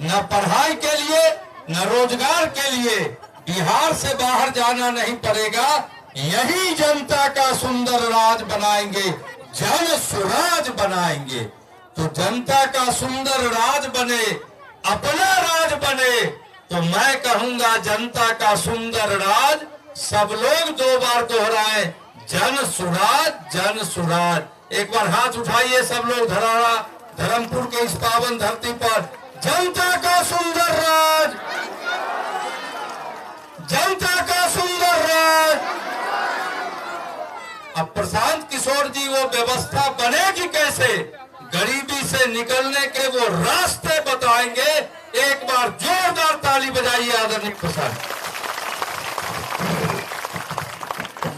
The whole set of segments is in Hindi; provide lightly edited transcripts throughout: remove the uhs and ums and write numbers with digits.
न पढ़ाई के लिए न रोजगार के लिए बिहार से बाहर जाना नहीं पड़ेगा। यही जनता का सुंदर राज बनाएंगे, जन स्वराज बनाएंगे। तो जनता का सुंदर राज बने, अपना राज बने, तो मैं कहूंगा जनता का सुंदर राज। सब लोग 2 बार दोहराए, जन सुराज, जन सुराज। एक बार हाथ उठाइए सब लोग धराड़ा धर्मपुर के इस पावन धरती पर। जनता का सुंदर राज, जनता का सुंदर राज। अब प्रशांत किशोर जी वो व्यवस्था बनेगी कैसे, गरीबी से निकलने के वो रास्ते बताएंगे। एक बार जोरदार ताली बजाइए आदरणीय प्रशांत।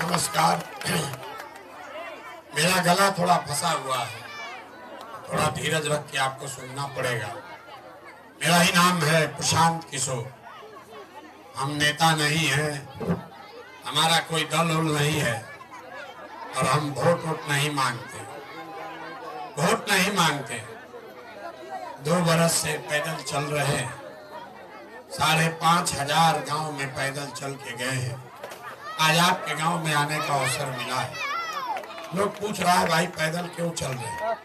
नमस्कार। मेरा गला थोड़ा फंसा हुआ है, थोड़ा धीरज रख के आपको सुनना पड़ेगा। मेरा ही नाम है प्रशांत किशोर। हम नेता नहीं हैं, हमारा कोई दल उल नहीं है, और हम वोट नहीं मांगते, वोट नहीं मांगते। 2 बरस से पैदल चल रहे हैं, 5,500 गांव में पैदल चल के गए हैं। आज आपके गांव में आने का अवसर मिला है। लोग पूछ रहा है भाई पैदल क्यों चल रहे हैं,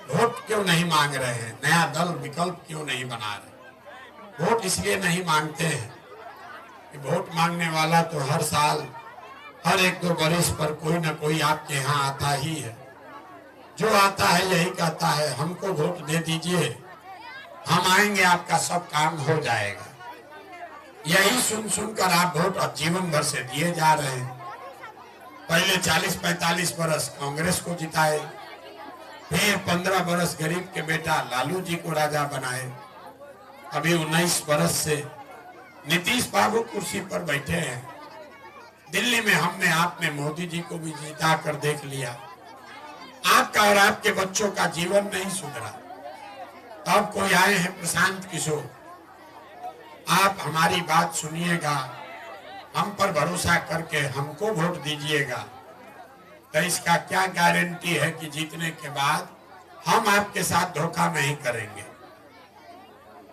वोट क्यों नहीं मांग रहे हैं, नया दल विकल्प क्यों नहीं बना रहे। वोट इसलिए नहीं मांगते हैं कि वोट मांगने वाला तो हर साल हर 1-2 बरस पर कोई न कोई आपके यहाँ आता ही है। जो आता है यही कहता है हमको वोट दे दीजिए, हम आएंगे, आपका सब काम हो जाएगा। यही सुन सुनकर आप वोट जीवन भर से दिए जा रहे हैं। पहले 40-45 बरस कांग्रेस को जिताए, फिर 15 बरस गरीब के बेटा लालू जी को राजा बनाए। अभी 19 बरस से नीतीश बाबू कुर्सी पर बैठे हैं। दिल्ली में हमने आपने मोदी जी को भी जिता कर देख लिया। आपका और आपके बच्चों का जीवन नहीं सुधरा। तब कोई आए हैं प्रशांत किशोर, आप हमारी बात सुनिएगा, हम पर भरोसा करके हमको वोट दीजिएगा। तो इसका क्या गारंटी है कि जीतने के बाद हम आपके साथ धोखा नहीं करेंगे।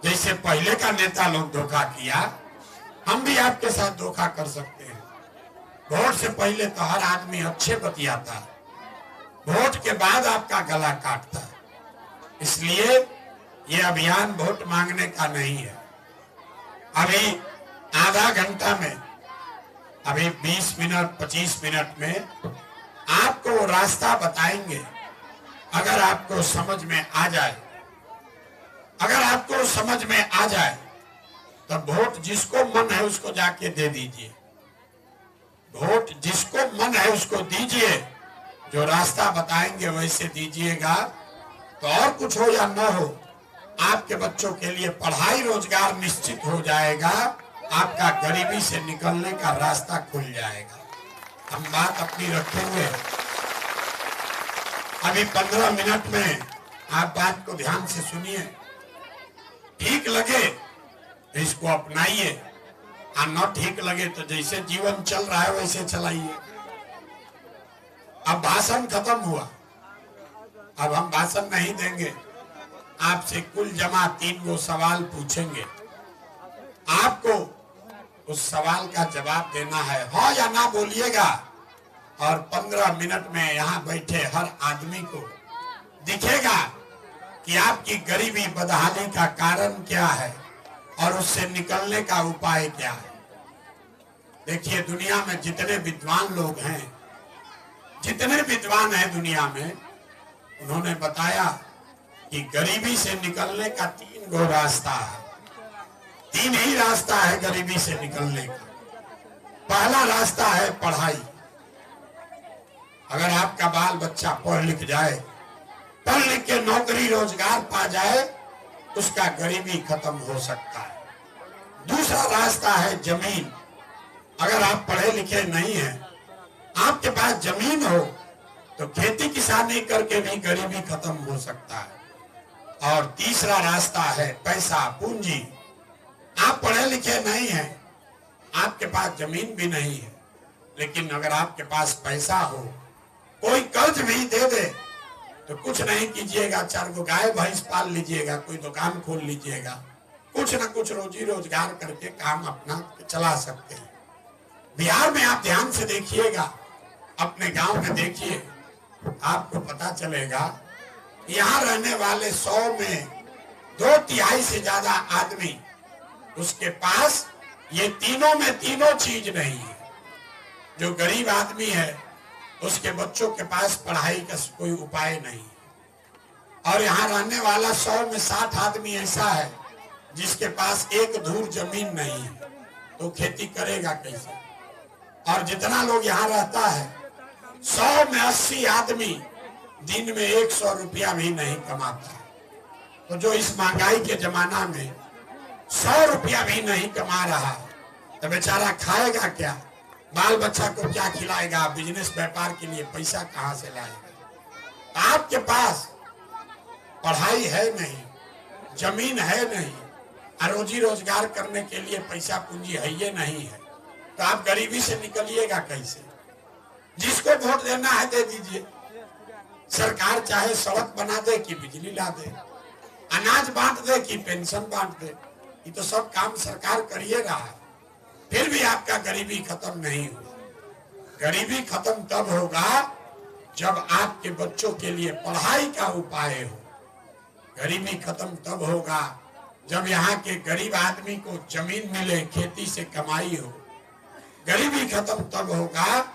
जैसे पहले का नेता लोग धोखा किया, हम भी आपके साथ धोखा कर सकते हैं। वोट से पहले तो हर आदमी अच्छे बतियाता, वोट के बाद आपका गला काटता। इसलिए ये अभियान वोट मांगने का नहीं है। अभी आधा घंटा में, अभी 20 मिनट 25 मिनट में आपको वो रास्ता बताएंगे। अगर आपको समझ में आ जाए, अगर आपको समझ में आ जाए तो वोट जिसको मन है उसको जाके दे दीजिए। वोट जिसको मन है उसको दीजिए। जो रास्ता बताएंगे वैसे दीजिएगा। तो और कुछ हो या न हो, आपके बच्चों के लिए पढ़ाई रोजगार निश्चित हो जाएगा। आपका गरीबी से निकलने का रास्ता खुल जाएगा। हम बात अपनी रखेंगे। अभी 15 मिनट में आप बात को ध्यान से सुनिए। ठीक लगे तो इसको अपनाइए, और न ठीक लगे तो जैसे जीवन चल रहा है वैसे चलाइए। अब भाषण खत्म हुआ, अब हम भाषण नहीं देंगे। आपसे कुल जमा 3 गो सवाल पूछेंगे। आपको उस सवाल का जवाब देना है, हाँ या ना बोलिएगा। और 15 मिनट में यहाँ बैठे हर आदमी को दिखेगा कि आपकी गरीबी बदहाली का कारण क्या है और उससे निकलने का उपाय क्या है। देखिए, दुनिया में जितने विद्वान लोग हैं, जितने विद्वान हैं दुनिया में, उन्होंने बताया कि गरीबी से निकलने का 3 गो रास्ता है। 3 ही रास्ता है गरीबी से निकलने का। पहला रास्ता है पढ़ाई। अगर आपका बाल बच्चा पढ़ लिख जाए, पढ़ लिख के नौकरी रोजगार पा जाए, उसका गरीबी खत्म हो सकता है। दूसरा रास्ता है जमीन। अगर आप पढ़े लिखे नहीं हैं, आपके पास जमीन हो, तो खेती किसानी करके भी गरीबी खत्म हो सकता है। और तीसरा रास्ता है पैसा, पूंजी। आप पढ़े लिखे नहीं हैं, आपके पास जमीन भी नहीं है, लेकिन अगर आपके पास पैसा हो, कोई कर्ज भी दे दे, तो कुछ नहीं कीजिएगा, 4 गो गाय भैंस पाल लीजिएगा, कोई दुकान खोल लीजिएगा, कुछ न कुछ रोजी रोजगार करके काम अपना चला सकते हैं। बिहार में आप ध्यान से देखिएगा, अपने गांव में देखिए, आपको पता चलेगा यहाँ रहने वाले 100 में 2/3 से ज्यादा आदमी उसके पास ये तीनों में तीनों चीज नहीं है। जो गरीब आदमी है उसके बच्चों के पास पढ़ाई का कोई उपाय नहीं है। और यहाँ रहने वाला 100 में 60 आदमी ऐसा है जिसके पास एक धूर जमीन नहीं है, तो खेती करेगा कैसे। और जितना लोग यहाँ रहता है 100 में 80 आदमी दिन में 100 रुपया भी नहीं कमाता। तो जो इस महंगाई के जमाना में 100 रुपया भी नहीं कमा रहा तो बेचारा खाएगा क्या, बाल बच्चा को क्या खिलाएगा, बिजनेस व्यापार के लिए पैसा कहां से लाएगा। आपके पास पढ़ाई है नहीं, जमीन है नहीं, और रोजी रोजगार करने के लिए पैसा पूंजी है ये नहीं है, तो आप गरीबी से निकलिएगा कैसे। जिसको वोट देना है दे दीजिए। सरकार चाहे सड़क बना दे कि बिजली ला दे, अनाज बांट दे कि पेंशन बांट दे, ये तो सब काम सरकार करिए रहा है, फिर भी आपका गरीबी खत्म नहीं हुआ। गरीबी खत्म तब होगा जब आपके बच्चों के लिए पढ़ाई का उपाय हो। गरीबी खत्म तब होगा जब यहाँ के गरीब आदमी को जमीन मिले, खेती से कमाई हो। गरीबी खत्म तब होगा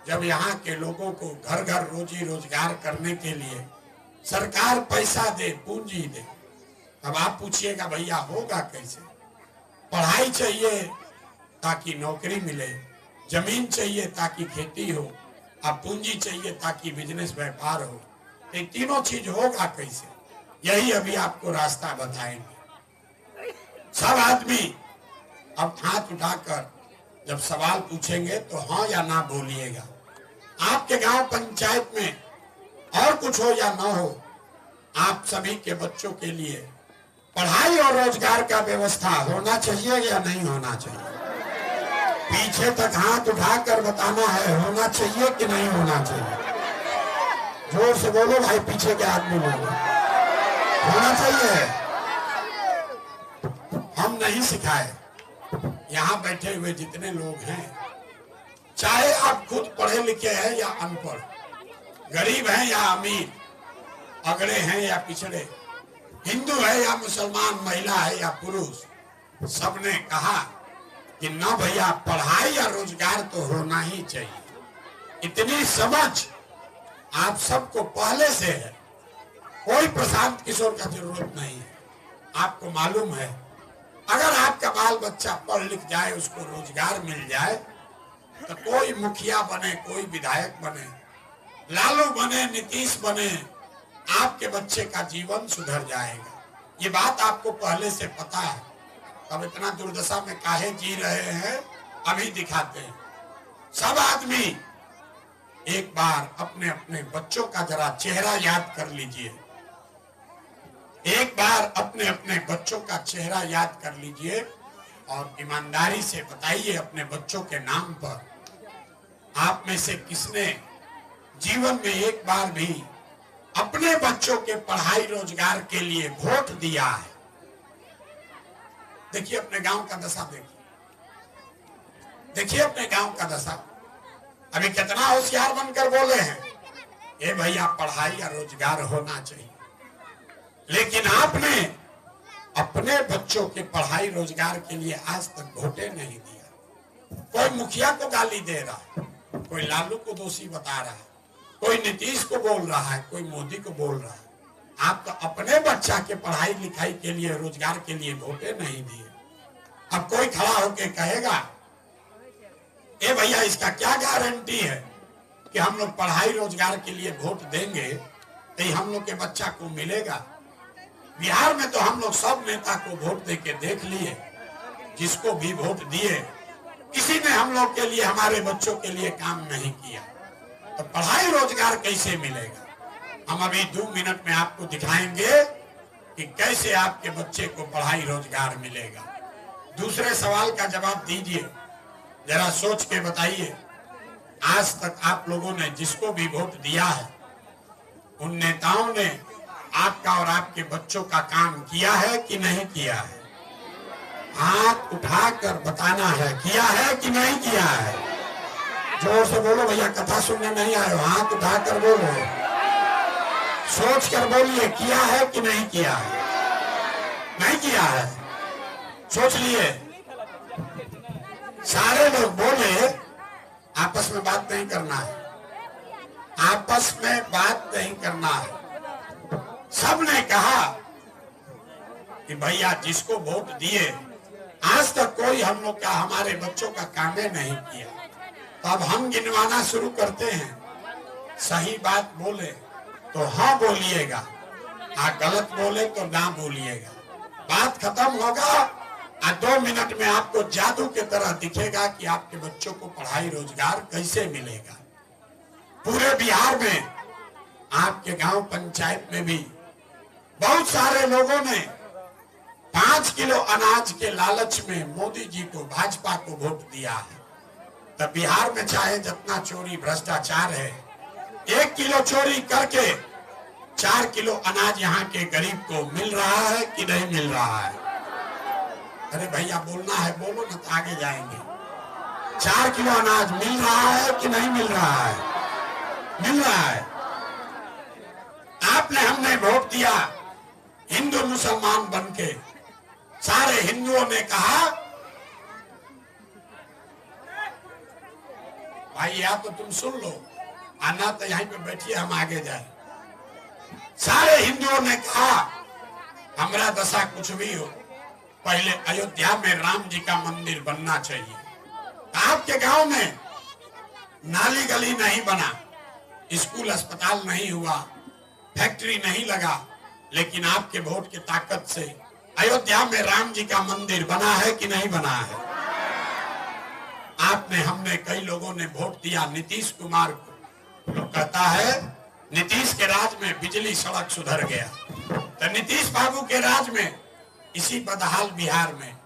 जब यहाँ के लोगों को घर घर रोजी रोजगार करने के लिए सरकार पैसा दे, पूंजी दे। अब आप पूछिएगा भैया होगा कैसे। पढ़ाई चाहिए ताकि नौकरी मिले, जमीन चाहिए ताकि खेती हो, अब पूंजी चाहिए ताकि बिजनेस व्यापार हो। ये तीनों चीज होगा कैसे, यही अभी आपको रास्ता बताएंगे। सब आदमी अब हाथ उठाकर जब सवाल पूछेंगे तो हाँ या ना बोलिएगा। आपके गांव पंचायत में और कुछ हो या ना हो, आप सभी के बच्चों के लिए पढ़ाई और रोजगार का व्यवस्था होना चाहिए या नहीं होना चाहिए। पीछे तक हाथ उठाकर बताना है, होना चाहिए कि नहीं होना चाहिए। जोर से बोलो भाई, पीछे के आदमी बोलो, होना चाहिए। हम नहीं सिखाए, यहाँ बैठे हुए जितने लोग हैं, चाहे आप खुद पढ़े लिखे हैं या अनपढ़, गरीब हैं या अमीर, अगड़े हैं या पिछड़े, हिंदू है या मुसलमान, महिला है या पुरुष, सबने कहा कि ना भैया पढ़ाई या रोजगार तो होना ही चाहिए। इतनी समझ आप सबको पहले से है, कोई प्रशांत किशोर का जरूरत नहीं है। आपको मालूम है अगर आपका बाल बच्चा पढ़ लिख जाए, उसको रोजगार मिल जाए, तो कोई मुखिया बने, कोई विधायक बने, लालू बने, नीतीश बने, आपके बच्चे का जीवन सुधर जाएगा। ये बात आपको पहले से पता है। अब इतना दुर्दशा में काहे जी रहे हैं अभी दिखाते हैं। सब आदमी एक बार अपने अपने बच्चों का जरा चेहरा याद कर लीजिए। एक बार अपने अपने बच्चों का चेहरा याद कर लीजिए और ईमानदारी से बताइए अपने बच्चों के नाम पर, आप में से किसने जीवन में एक बार भी अपने बच्चों के पढ़ाई रोजगार के लिए वोट दिया है। देखिए अपने गांव का दशा, देखिए अपने गांव का दशा। अभी कितना होशियार बनकर बोले हैं, ये भैया पढ़ाई या रोजगार होना चाहिए, लेकिन आपने अपने बच्चों के पढ़ाई रोजगार के लिए आज तक वोटे नहीं दिया। कोई मुखिया को गाली दे रहा है, कोई लालू को दोषी बता रहा है, कोई नीतीश को बोल रहा है, कोई मोदी को बोल रहा है। आप तो अपने बच्चा के पढ़ाई लिखाई के लिए, रोजगार के लिए वोटे नहीं दिए। अब कोई खड़ा होके कहेगा ए भैया इसका क्या गारंटी है कि हम लोग पढ़ाई रोजगार के लिए वोट देंगे तो हम लोग के बच्चा को मिलेगा। बिहार में तो हम लोग सब नेता को वोट देके देख लिए, जिसको भी वोट दिए किसी ने हम लोग के लिए, हमारे बच्चों के लिए काम नहीं किया, तो पढ़ाई रोजगार कैसे मिलेगा। हम अभी 2 मिनट में आपको दिखाएंगे कि कैसे आपके बच्चे को पढ़ाई रोजगार मिलेगा। दूसरे सवाल का जवाब दीजिए, जरा सोच के बताइए, आज तक आप लोगों ने जिसको भी वोट दिया है उन नेताओं ने आपका और आपके बच्चों का काम किया है कि नहीं किया है। हाथ उठाकर बताना है, किया है कि नहीं किया है। जोर से बोलो भैया, कथा सुनने नहीं आए हो, हाथ उठाकर बोलो, सोच कर बोलिए, किया है कि नहीं किया है। नहीं किया है, सोच लिए। सारे लोग बोले, आपस में बात नहीं करना है, आपस में बात नहीं करना है। सबने कहा कि भैया जिसको वोट दिए आज तक कोई हम लोग का, हमारे बच्चों का काम नहीं किया, तो अब हम गिनवाना शुरू करते हैं। सही बात बोले तो हाँ बोलिएगा, गलत बोले तो ना बोलिएगा। बात खत्म होगा और 2 मिनट में आपको जादू के तरह दिखेगा कि आपके बच्चों को पढ़ाई रोजगार कैसे मिलेगा। पूरे बिहार में, आपके गांव पंचायत में भी बहुत सारे लोगों ने 5 किलो अनाज के लालच में मोदी जी को, भाजपा को वोट दिया है। तब बिहार में चाहे जितना चोरी भ्रष्टाचार है, 1 किलो चोरी करके 4 किलो अनाज यहाँ के गरीब को मिल रहा है कि नहीं मिल रहा है। अरे भैया बोलना है, बोलो ना, तो आगे जाएंगे। 4 किलो अनाज मिल रहा है कि नहीं मिल रहा है? मिल रहा है। आपने, हमने वोट दिया हिंदू मुसलमान बनके। सारे हिंदुओं ने कहा भाई या तो तुम सुन लो, आना तो यहीं पे बैठिए, हम आगे जाए। सारे हिंदुओं ने कहा हमारा दशा कुछ भी हो, पहले अयोध्या में राम जी का मंदिर बनना चाहिए। आपके गांव में नाली गली नहीं बना, स्कूल अस्पताल नहीं हुआ, फैक्ट्री नहीं लगा, लेकिन आपके वोट की ताकत से अयोध्या में राम जी का मंदिर बना है कि नहीं बना है? आपने, हमने, कई लोगों ने वोट दिया नीतीश कुमार को। लोग कहता है नीतीश के राज में बिजली सड़क सुधर गया, तो नीतीश बाबू के राज में इसी बदहाल बिहार में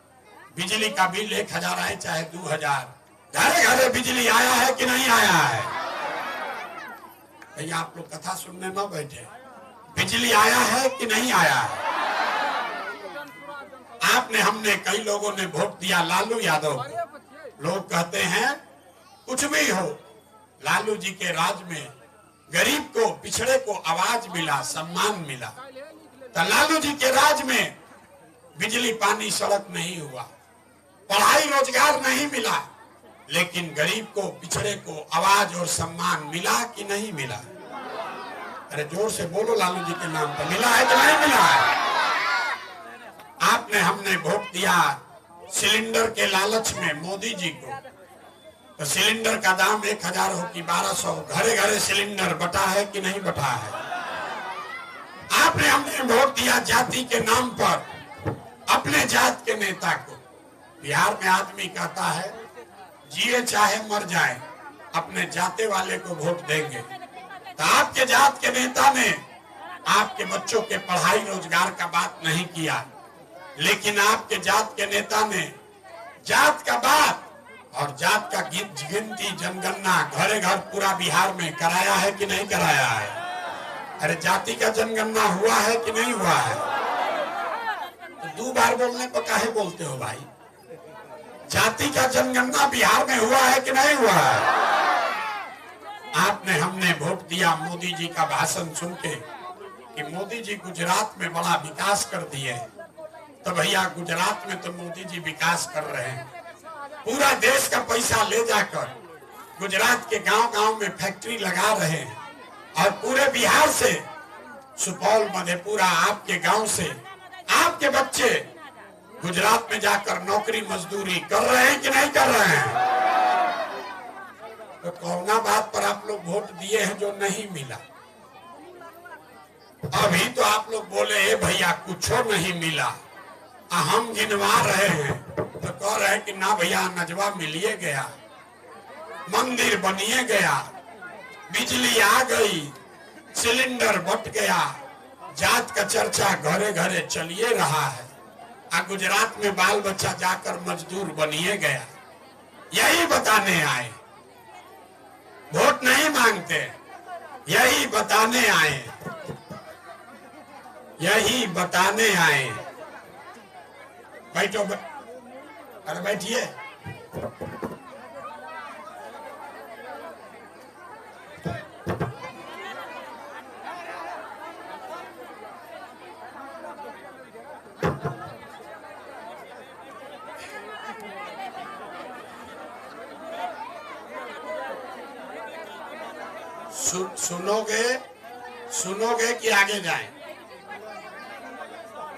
बिजली का बिल 1000 आए चाहे 2000, घरे घरे बिजली आया है कि नहीं आया है? भैया आप लोग कथा सुनने न बैठे, बिजली आया है कि नहीं आया है? आपने, हमने, कई लोगों ने वोट दिया लालू यादव को। लोग कहते हैं कुछ भी हो, लालू जी के राज में गरीब को, पिछड़े को आवाज मिला, सम्मान मिला। तो लालू जी के राज में बिजली पानी सड़क नहीं हुआ, पढ़ाई रोजगार नहीं मिला, लेकिन गरीब को, पिछड़े को आवाज और सम्मान मिला कि नहीं मिला? अरे जोर से बोलो, लालू जी के नाम पर मिला है कि नहीं मिला है? आपने, हमने वोट दिया सिलेंडर के लालच में मोदी जी को। तो सिलेंडर का दाम 1000 हो कि 1200, घरे घरे सिलेंडर बटा है कि नहीं बटा है? आपने, हमने वोट दिया जाति के नाम पर अपने जात के नेता को। बिहार में आदमी कहता है जिए चाहे मर जाए अपने जाते वाले को वोट देंगे। तो आपके जात के नेता ने आपके बच्चों के पढ़ाई रोजगार का बात नहीं किया, लेकिन आपके जात के नेता ने जात का बात और जात का गिनती, जनगणना घरे घर पूरा बिहार में कराया है कि नहीं कराया है? अरे जाति का जनगणना हुआ है कि नहीं हुआ है? तो 2 बार बोलने पर काहे बोलते हो भाई? जाति का जनगणना बिहार में हुआ है कि नहीं हुआ है? आपने, हमने वोट दिया मोदी जी का भाषण सुन के कि मोदी जी गुजरात में बड़ा विकास कर दिए। तो भैया गुजरात में तो मोदी जी विकास कर रहे हैं, पूरा देश का पैसा ले जाकर गुजरात के गांव-गांव में फैक्ट्री लगा रहे हैं, और पूरे बिहार से, सुपौल, मधेपुरा, आपके गांव से आपके बच्चे गुजरात में जाकर नौकरी मजदूरी कर रहे हैं कि नहीं कर रहे हैं? तो कौना बात पर आप लोग वोट दिए हैं जो नहीं मिला? अभी तो आप लोग बोले ए भैया कुछ नहीं मिला, हम गिनवा रहे हैं, तो कह रहे हैं कि ना भैया नजवा मिलिए गया, मंदिर बनिए गया, बिजली आ गई, सिलेंडर बट गया, जात का चर्चा घरे घरे चलिए रहा है, गुजरात में बाल बच्चा जाकर मजदूर बनिए गया। यही बताने आए, वोट नहीं मांगते, यही बताने आए, यही बताने आए। बैठो अरे बैठिए। सुनोगे कि आगे जाएं?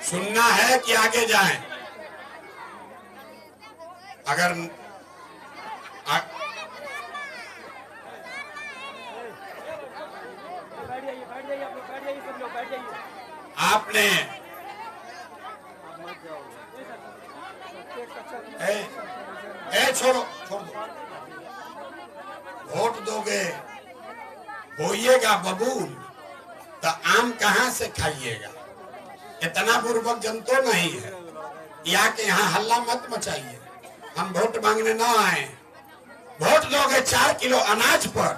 सुनना है कि आगे जाएं? अगर आपने छोड़ दो, वोट दोगे, होइएगा बबूल, तो आम कहां से खाइएगा? इतना बुर्बक जन तो नहीं है। या के यहाँ हल्ला मत मचाइए, हम वोट मांगने ना आए। वोट दोगे 4 किलो अनाज पर,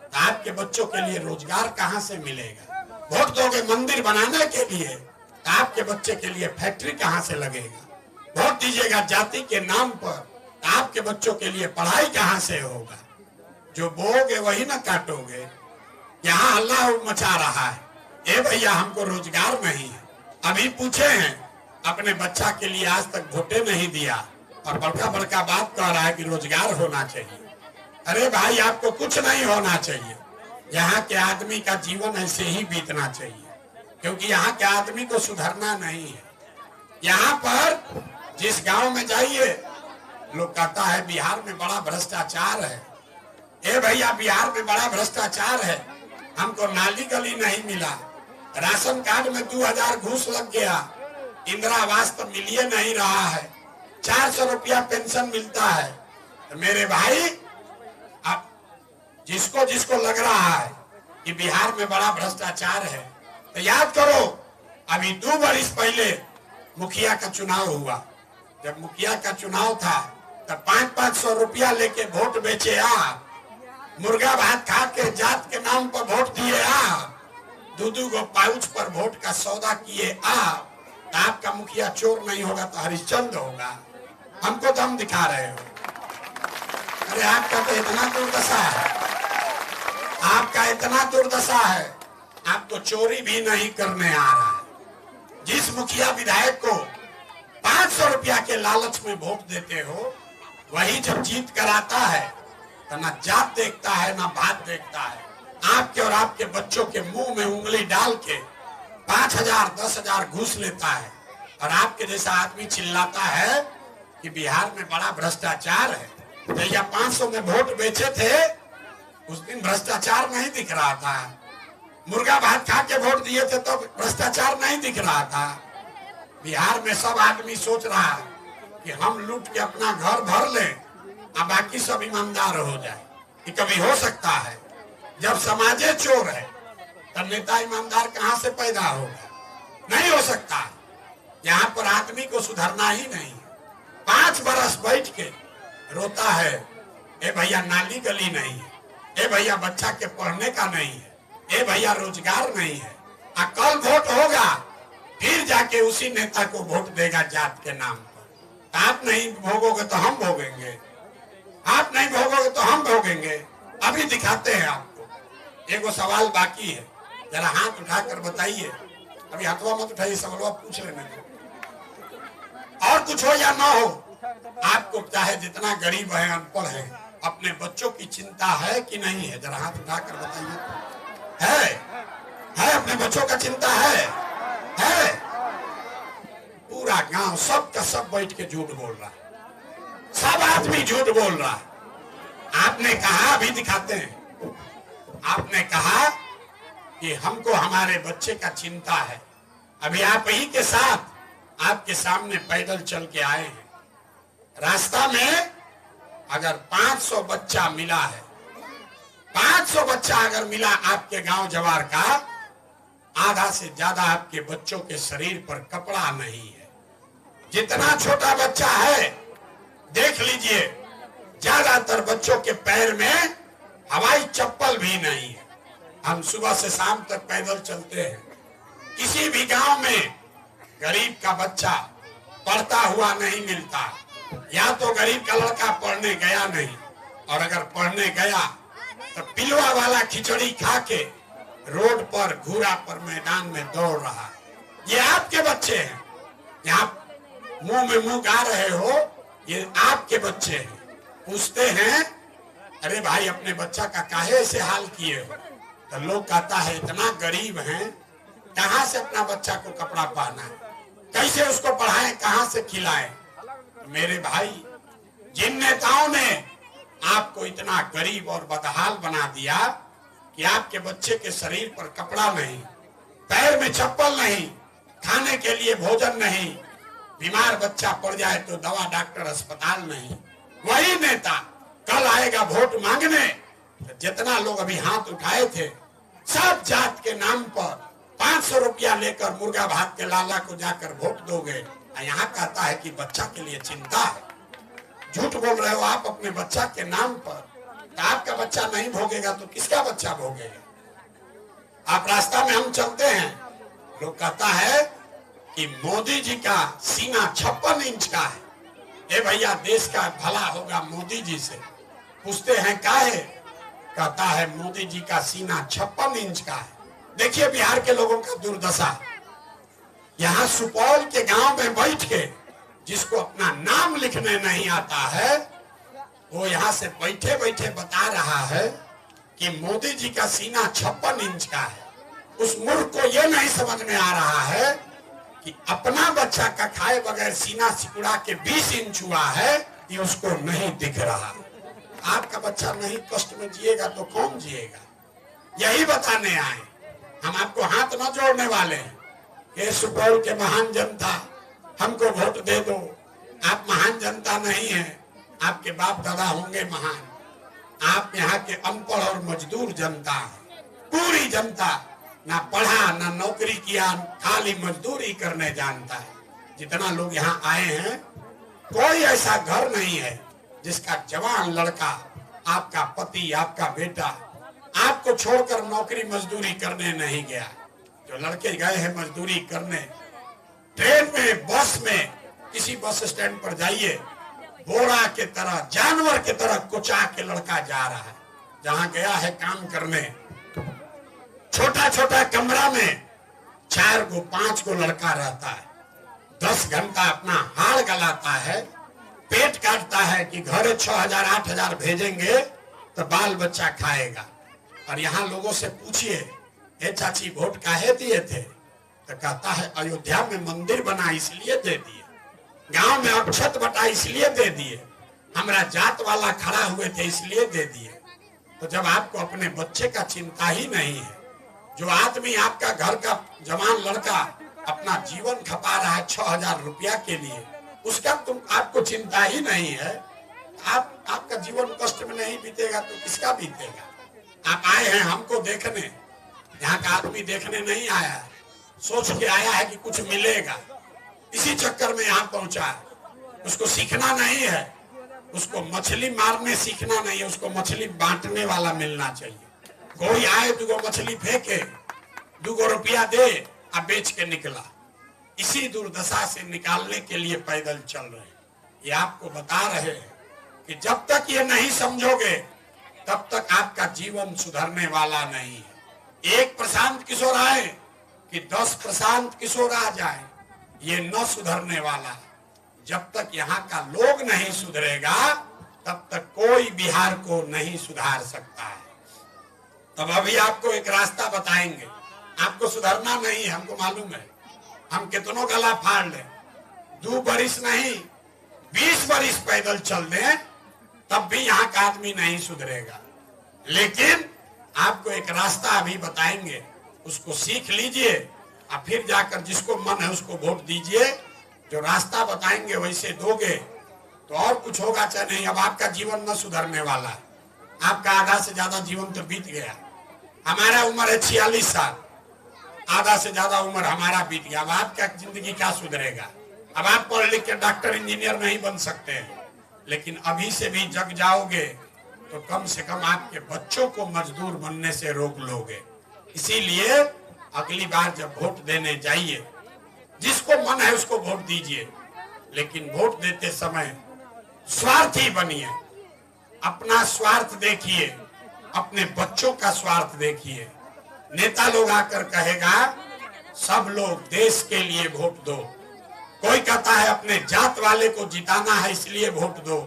तो आपके बच्चों के लिए रोजगार कहां से मिलेगा? वोट दोगे मंदिर बनाने के लिए, तो आपके बच्चे के लिए फैक्ट्री कहां से लगेगा? वोट दीजिएगा जाति के नाम पर, तो आपके बच्चों के लिए पढ़ाई कहां से होगा? जो बोओगे वही ना काटोगे। यहाँ हल्ला मचा रहा है, ए भैया हमको रोजगार नहीं है। अभी पूछे हैं, अपने बच्चा के लिए आज तक वोटे नहीं दिया और बड़का बड़का बात कह रहा है कि रोजगार होना चाहिए। अरे भाई आपको कुछ नहीं होना चाहिए। यहाँ के आदमी का जीवन ऐसे ही बीतना चाहिए, क्योंकि यहाँ के आदमी को सुधरना नहीं है। यहाँ पर जिस गांव में जाइए, लोग कहता है बिहार में बड़ा भ्रष्टाचार है। ए भैया बिहार में बड़ा भ्रष्टाचार है, हमको नाली गली नहीं मिला, राशन कार्ड में 2000 घूस लग गया, इंदिरा आवास तो मिलिए नहीं रहा है, 400 रुपया पेंशन मिलता है। तो मेरे भाई अब जिसको जिसको लग रहा है कि बिहार में बड़ा भ्रष्टाचार है, तो याद करो अभी 2 वर्ष पहले मुखिया का चुनाव हुआ। जब मुखिया का चुनाव था तब 500 रुपया लेके वोट बेचे आप, मुर्गा भात खा के जात के नाम पर वोट दिए आप, 2 गो पाउच पर वोट का सौदा किए आप। आपका मुखिया चोर नहीं होगा तो हरिश्चंद्र होगा। हमको दम दिखा रहे हो। अरे आपका तो इतना दुर्दशा है, आपका इतना दुर्दशा है, आपको चोरी भी नहीं करने आ रहा है। जिस मुखिया विधायक को 500 रुपया के लालच में वोट देते हो, वही जब जीत कर आता है तो ना जात देखता है ना बात देखता है। आपके और आपके बच्चों के मुंह में उंगली डाल के 5000 10,000 घूस लेता है, और आपके जैसा आदमी चिल्लाता है कि बिहार में बड़ा भ्रष्टाचार है। जैया 500 में वोट बेचे थे उस दिन भ्रष्टाचार नहीं दिख रहा था। मुर्गा भात खा के वोट दिए थे तो भ्रष्टाचार नहीं दिख रहा था। बिहार में सब आदमी सोच रहा है कि हम लूट के अपना घर भर लें और बाकी सब ईमानदार हो जाए। कि कभी हो सकता है? जब समाजे चोर है तब नेता ईमानदार कहां से पैदा होगा? नहीं हो सकता। यहाँ पर आदमी को सुधरना ही नहीं। 5 बरस बैठ के रोता है, ए भैया नाली गली नहीं है, ए भैया बच्चा के पढ़ने का नहीं है, ए भैया रोजगार नहीं है। कल वोट होगा फिर जाके उसी नेता को वोट देगा जात के नाम पर। आप नहीं भोगोगे तो हम भोगेंगे, आप नहीं भोगोगे तो हम भोगेंगे। अभी दिखाते हैं आपको। एगो सवाल बाकी है, जरा हाथ उठाकर बताइए। अभी हाथवा मत उठाइए, सवाल पूछ लेने दो। और कुछ हो या ना हो, आपको चाहे जितना गरीब है अनपढ़ है, अपने बच्चों की चिंता है कि नहीं है? जरा हाथ उठाकर बताइए। है अपने बच्चों का चिंता है? पूरा गांव सब का सब बैठ के झूठ बोल रहा, सब आदमी झूठ बोल रहा। आपने कहा, अभी दिखाते हैं, आपने कहा कि हमको हमारे बच्चे का चिंता है। अभी आप ही के साथ आपके सामने पैदल चल के आए हैं। रास्ता में अगर 500 बच्चा मिला है, 500 बच्चा अगर मिला आपके गांव जवार का, आधा से ज्यादा आपके बच्चों के शरीर पर कपड़ा नहीं है। जितना छोटा बच्चा है देख लीजिए, ज्यादातर बच्चों के पैर में हवाई चप्पल भी नहीं है। हम सुबह से शाम तक पैदल चलते हैं। किसी भी गांव में गरीब का बच्चा पढ़ता हुआ नहीं मिलता। या तो गरीब का लड़का पढ़ने गया नहीं, और अगर पढ़ने गया तो पिलवा वाला खिचड़ी खा के रोड पर घूरा पर मैदान में दौड़ रहा है। ये आपके बच्चे हैं, आप मुंह में मुंह गा रहे हो, ये आपके बच्चे हैं। पूछते हैं अरे भाई अपने बच्चा का काहे ऐसे हाल किए हो, तो लोग कहता है इतना गरीब हैं, कहां से अपना बच्चा को कपड़ा पहना है, कैसे उसको पढ़ाएं, कहां से खिलाएं। तो मेरे भाई, जिन नेताओं ने आपको इतना गरीब और बदहाल बना दिया कि आपके बच्चे के शरीर पर कपड़ा नहीं, पैर में चप्पल नहीं, खाने के लिए भोजन नहीं, बीमार बच्चा पड़ जाए तो दवा डॉक्टर अस्पताल नहीं, वही नेता कल आएगा वोट मांगने, तो जितना लोग अभी हाथ उठाए थे सब जात के नाम पर 500 रुपया लेकर मुर्गा भात के लाला को जाकर वोट दोगे। यहाँ कहता है कि बच्चा के लिए चिंता है। झूठ बोल रहे हो आप अपने बच्चा के नाम पर। तो आपका बच्चा नहीं भोगेगा तो किसका बच्चा भोगेगा। आप रास्ता में हम चलते हैं, लोग कहता है कि मोदी जी का सीना 56 इंच का है। ए भैया, देश का भला होगा मोदी जी से। पूछते हैं काहे, कहता है मोदी जी का सीना 56 इंच का है। देखिए बिहार के लोगों का दुर्दशा। यहाँ सुपौल के गांव में बैठ के जिसको अपना नाम लिखने नहीं आता है, वो यहाँ से बैठे बैठे बता रहा है कि मोदी जी का सीना 56 इंच का है। उस मूर्ख को ये नहीं समझ में आ रहा है कि अपना बच्चा का खाए बगैर सीना सिकुड़ा के 20 इंच हुआ है, ये उसको नहीं दिख रहा। आपका बच्चा नहीं कष्ट में जिएगा तो कौन जिएगा। यही बताने आए हम, आपको हाथ न जोड़ने वाले हैं। ये सुपौल के महान जनता, हमको वोट दे दो। आप महान जनता नहीं है, आपके बाप दादा होंगे महान। आप यहाँ के अनपढ़ और मजदूर जनता है। पूरी जनता ना पढ़ा ना नौकरी किया, खाली मजदूरी करने जानता है। जितना लोग यहाँ आए हैं, कोई ऐसा घर नहीं है जिसका जवान लड़का, आपका पति, आपका बेटा आपको छोड़कर नौकरी मजदूरी करने नहीं गया। जो लड़के गए हैं मजदूरी करने, ट्रेन में, बस में, किसी बस स्टैंड पर जाइए, बोरा के तरह, जानवर के तरह कुचा के लड़का जा रहा है। जहां गया है काम करने, छोटा छोटा कमरा में 4 गो 5 गो लड़का रहता है। 10 घंटा अपना हाड़ गलाता है, पेट काटता है कि घर 6000 8000 भेजेंगे तो बाल बच्चा खाएगा। और यहाँ लोगों से पूछिए, हे चाची वोट काहे दिए थे, तो कहता है अयोध्या में मंदिर बना इसलिए दे दिए, गांव में अक्षत बटा इसलिए दे दिए, हमारा जात वाला खड़ा हुए थे इसलिए दे दिए। तो जब आपको अपने बच्चे का चिंता ही नहीं है, जो आदमी आपका घर का जवान लड़का अपना जीवन खपा रहा है 6000 रुपया के लिए, उसका आपको चिंता ही नहीं है, आपका जीवन कष्ट में नहीं बीतेगा तो किसका बीतेगा। आप आए हैं हमको देखने, यहाँ का आदमी देखने नहीं आया है, सोच के आया है कि कुछ मिलेगा, इसी चक्कर में यहाँ पहुंचा है। उसको सीखना नहीं है, उसको मछली मारने सीखना नहीं है, उसको मछली बांटने वाला मिलना चाहिए। कोई आए 2 मछली फेंके, 2 रुपया दे, अब बेच के निकला। इसी दुर्दशा से निकालने के लिए पैदल चल रहे हैं। ये आपको बता रहे हैं कि जब तक ये नहीं समझोगे तब तक आपका जीवन सुधरने वाला नहीं है। एक प्रशांत किशोर आए कि 10 प्रशांत किशोर आ जाए, ये न सुधरने वाला। जब तक यहाँ का लोग नहीं सुधरेगा तब तक कोई बिहार को नहीं सुधार सकता है। तब अभी आपको एक रास्ता बताएंगे। आपको सुधरना नहीं है, हमको मालूम है। हम कितनों गला फाड़ ले, 2 बरिस नहीं 20 बरिस पैदल चल दें तब भी यहाँ का आदमी नहीं सुधरेगा। लेकिन आपको एक रास्ता अभी बताएंगे, उसको सीख लीजिए और फिर जाकर जिसको मन है उसको वोट दीजिए। जो रास्ता बताएंगे वैसे दोगे तो और कुछ होगा चाहे नहीं। अब आपका जीवन न सुधरने वाला है, आपका आधा से ज्यादा जीवन तो बीत गया। हमारा उम्र है 46 साल, आधा से ज्यादा उम्र हमारा बीत गया। अब आपका जिंदगी क्या सुधरेगा। अब आप पढ़ लिख के डॉक्टर इंजीनियर नहीं बन सकते हैं, लेकिन अभी से भी जग जाओगे तो कम से कम आपके बच्चों को मजदूर बनने से रोक लोगे। इसीलिए अगली बार जब वोट देने जाइए, जिसको मन है उसको वोट दीजिए, लेकिन वोट देते समय स्वार्थी बनिए, अपना स्वार्थ देखिए, अपने बच्चों का स्वार्थ देखिए। नेता लोग आकर कहेगा सब लोग देश के लिए वोट दो, कोई कहता है अपने जात वाले को जिताना है इसलिए वोट दो,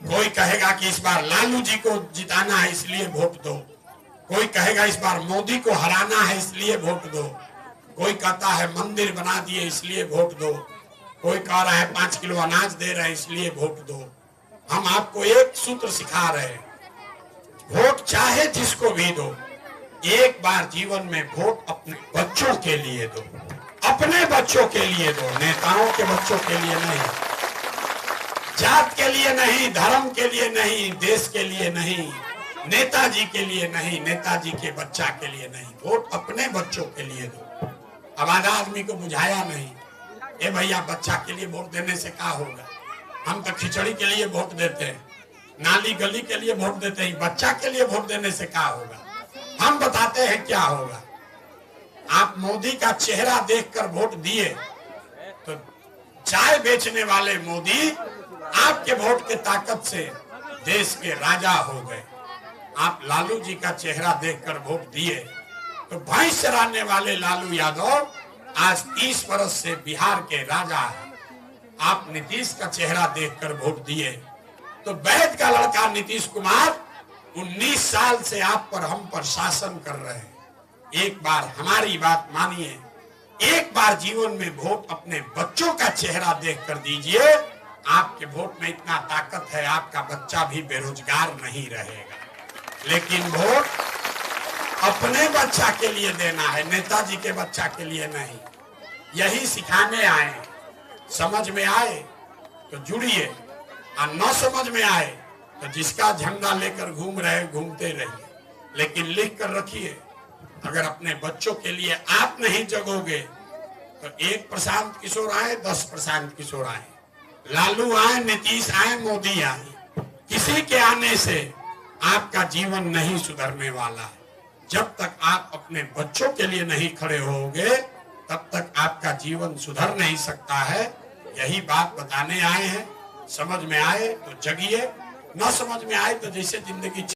कोई कहेगा कि इस बार लालू जी को जिताना है इसलिए वोट दो, कोई कहेगा इस बार मोदी को हराना है इसलिए वोट दो, कोई कहता है मंदिर बना दिए इसलिए वोट दो, कोई कह रहा है 5 किलो अनाज दे रहे हैं इसलिए वोट दो। हम आपको एक सूत्र सिखा रहे हैं, वोट चाहे जिसको भी दो, एक बार जीवन में वोट अपने बच्चों के लिए दो, अपने बच्चों के लिए दो, नेताओं के बच्चों के लिए नहीं, जात के लिए नहीं, धर्म के लिए नहीं, देश के लिए नहीं, नेताजी के लिए नहीं, नेताजी के बच्चा के लिए नहीं, वोट अपने बच्चों के लिए दो। अब आधा आदमी को बुझाया नहीं, ए भैया बच्चा के लिए वोट देने से क्या होगा, हम तो खिचड़ी के लिए वोट देते हैं, नाली गली के लिए वोट देते हैं, बच्चा के लिए वोट देने से क्या होगा। हम बताते हैं क्या होगा। आप मोदी का चेहरा देखकर वोट दिए तो चाय बेचने वाले मोदी आपके वोट के ताकत से देश के राजा हो गए। आप लालू जी का चेहरा देखकर वोट दिए तो भैंस चराने वाले लालू यादव आज 30 वर्ष से बिहार के राजा है। आप नीतीश का चेहरा देखकर वोट दिए तो वैद का लड़का नीतीश कुमार 19 साल से आप पर हम पर शासन कर रहे हैं। एक बार हमारी बात मानिए, एक बार जीवन में वोट अपने बच्चों का चेहरा देखकर दीजिए। आपके वोट में इतना ताकत है, आपका बच्चा भी बेरोजगार नहीं रहेगा। लेकिन वोट अपने बच्चा के लिए देना है, नेताजी के बच्चा के लिए नहीं। यही सिखाने आए। समझ में आए तो जुड़िए, और न समझ में आए तो जिसका झंडा लेकर घूम रहे घूमते रहिए, लेकिन लिख कर रखिए, अगर अपने बच्चों के लिए आप नहीं जगोगे तो एक प्रशांत किशोर आए, 10 प्रशांत किशोर आए, लालू आए, नीतीश आए, मोदी आए, किसी के आने से आपका जीवन नहीं सुधरने वाला है। जब तक आप अपने बच्चों के लिए नहीं खड़े होगे तब तक आपका जीवन सुधर नहीं सकता है। यही बात बताने आए हैं। समझ में आए तो जगिए, न समझ में आए तो जैसे जिंदगी